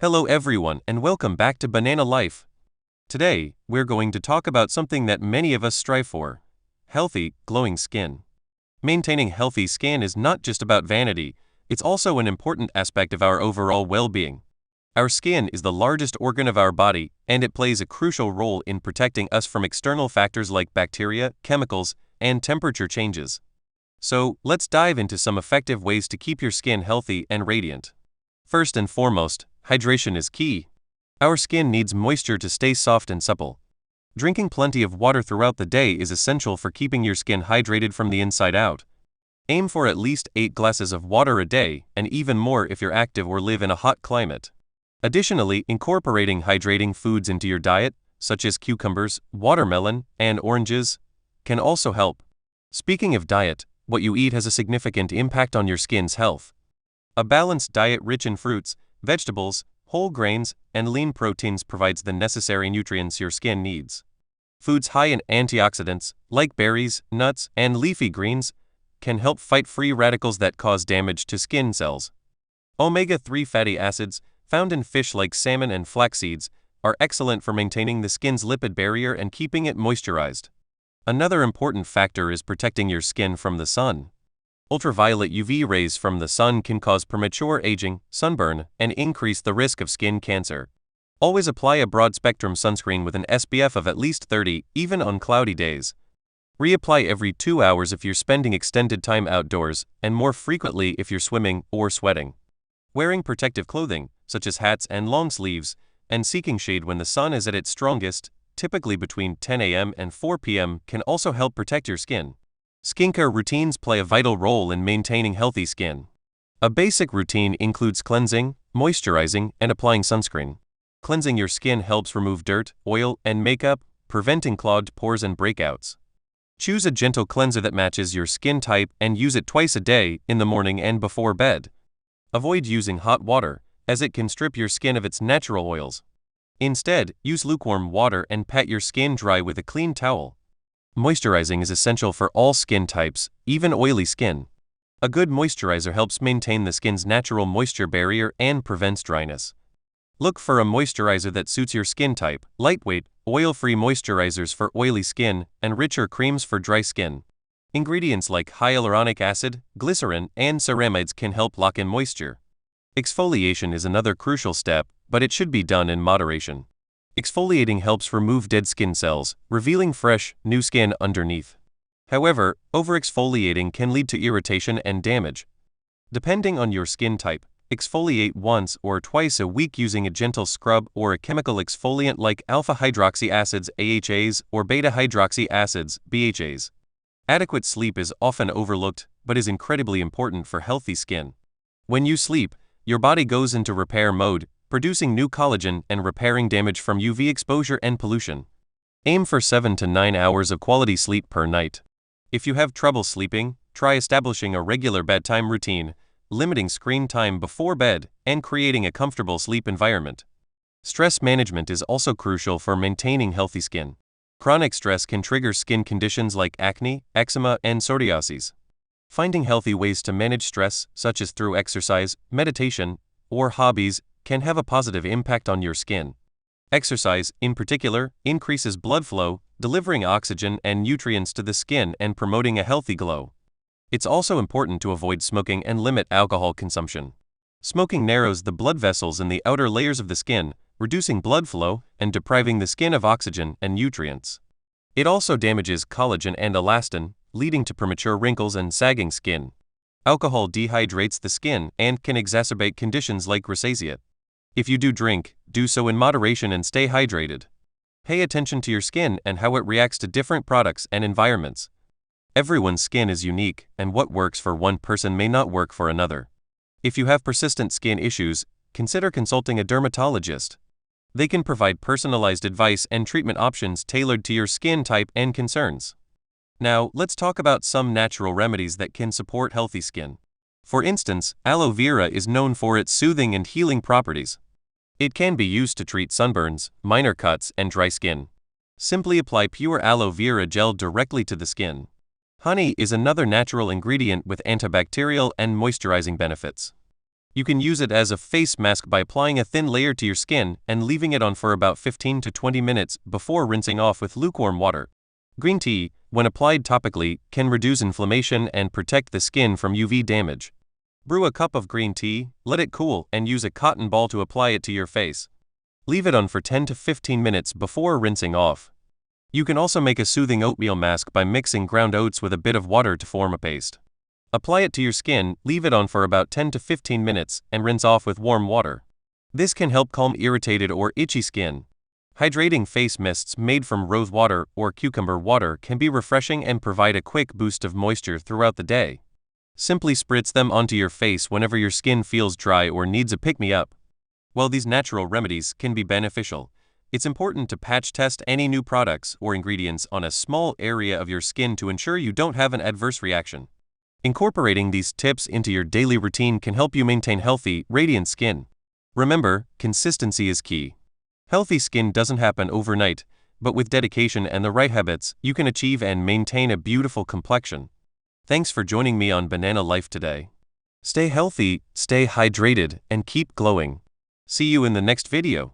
Hello everyone and welcome back to Banana Life. Today, we're going to talk about something that many of us strive for: healthy, glowing skin. Maintaining healthy skin is not just about vanity, it's also an important aspect of our overall well-being. Our skin is the largest organ of our body, and it plays a crucial role in protecting us from external factors like bacteria, chemicals, and temperature changes. So, let's dive into some effective ways to keep your skin healthy and radiant. First and foremost, hydration is key. Our skin needs moisture to stay soft and supple. Drinking plenty of water throughout the day is essential for keeping your skin hydrated from the inside out. Aim for at least 8 glasses of water a day, and even more if you're active or live in a hot climate. Additionally, incorporating hydrating foods into your diet, such as cucumbers, watermelon, and oranges, can also help. Speaking of diet, what you eat has a significant impact on your skin's health. A balanced diet rich in fruits, vegetables, whole grains, and lean proteins provides the necessary nutrients your skin needs. Foods high in antioxidants, like berries, nuts, and leafy greens, can help fight free radicals that cause damage to skin cells. Omega-3 fatty acids, found in fish like salmon and flax seeds, are excellent for maintaining the skin's lipid barrier and keeping it moisturized. Another important factor is protecting your skin from the sun. Ultraviolet UV rays from the sun can cause premature aging, sunburn, and increase the risk of skin cancer. Always apply a broad-spectrum sunscreen with an SPF of at least 30, even on cloudy days. Reapply every 2 hours if you're spending extended time outdoors, and more frequently if you're swimming or sweating. Wearing protective clothing, such as hats and long sleeves, and seeking shade when the sun is at its strongest, typically between 10 a.m. and 4 p.m., can also help protect your skin. Skincare routines play a vital role in maintaining healthy skin. A basic routine includes cleansing, moisturizing, and applying sunscreen. Cleansing your skin helps remove dirt, oil, and makeup, preventing clogged pores and breakouts. Choose a gentle cleanser that matches your skin type and use it twice a day, in the morning and before bed. Avoid using hot water, as it can strip your skin of its natural oils. Instead, use lukewarm water and pat your skin dry with a clean towel. Moisturizing is essential for all skin types, even oily skin. A good moisturizer helps maintain the skin's natural moisture barrier and prevents dryness. Look for a moisturizer that suits your skin type: lightweight, oil-free moisturizers for oily skin, and richer creams for dry skin. Ingredients like hyaluronic acid, glycerin, and ceramides can help lock in moisture. Exfoliation is another crucial step, but it should be done in moderation. Exfoliating helps remove dead skin cells, revealing fresh, new skin underneath. However, over-exfoliating can lead to irritation and damage. Depending on your skin type, exfoliate once or twice a week using a gentle scrub or a chemical exfoliant like alpha-hydroxy acids AHAs or beta-hydroxy acids BHAs. Adequate sleep is often overlooked, but is incredibly important for healthy skin. When you sleep, your body goes into repair mode, producing new collagen and repairing damage from UV exposure and pollution. Aim for 7 to 9 hours of quality sleep per night. If you have trouble sleeping, try establishing a regular bedtime routine, limiting screen time before bed, and creating a comfortable sleep environment. Stress management is also crucial for maintaining healthy skin. Chronic stress can trigger skin conditions like acne, eczema, and psoriasis. Finding healthy ways to manage stress, such as through exercise, meditation, or hobbies, can have a positive impact on your skin. Exercise, in particular, increases blood flow, delivering oxygen and nutrients to the skin and promoting a healthy glow. It's also important to avoid smoking and limit alcohol consumption. Smoking narrows the blood vessels in the outer layers of the skin, reducing blood flow and depriving the skin of oxygen and nutrients. It also damages collagen and elastin, leading to premature wrinkles and sagging skin. Alcohol dehydrates the skin and can exacerbate conditions like rosacea. If you do drink, do so in moderation and stay hydrated. Pay attention to your skin and how it reacts to different products and environments. Everyone's skin is unique, and what works for one person may not work for another. If you have persistent skin issues, consider consulting a dermatologist. They can provide personalized advice and treatment options tailored to your skin type and concerns. Now, let's talk about some natural remedies that can support healthy skin. For instance, aloe vera is known for its soothing and healing properties. It can be used to treat sunburns, minor cuts, and dry skin. Simply apply pure aloe vera gel directly to the skin. Honey is another natural ingredient with antibacterial and moisturizing benefits. You can use it as a face mask by applying a thin layer to your skin and leaving it on for about 15 to 20 minutes before rinsing off with lukewarm water. Green tea, when applied topically, can reduce inflammation and protect the skin from UV damage. Brew a cup of green tea, let it cool, and use a cotton ball to apply it to your face. Leave it on for 10 to 15 minutes before rinsing off. You can also make a soothing oatmeal mask by mixing ground oats with a bit of water to form a paste. Apply it to your skin, leave it on for about 10 to 15 minutes, and rinse off with warm water. This can help calm irritated or itchy skin. Hydrating face mists made from rose water or cucumber water can be refreshing and provide a quick boost of moisture throughout the day. Simply spritz them onto your face whenever your skin feels dry or needs a pick-me-up. While these natural remedies can be beneficial, it's important to patch test any new products or ingredients on a small area of your skin to ensure you don't have an adverse reaction. Incorporating these tips into your daily routine can help you maintain healthy, radiant skin. Remember, consistency is key. Healthy skin doesn't happen overnight, but with dedication and the right habits, you can achieve and maintain a beautiful complexion. Thanks for joining me on Banana Life today. Stay healthy, stay hydrated, and keep glowing. See you in the next video.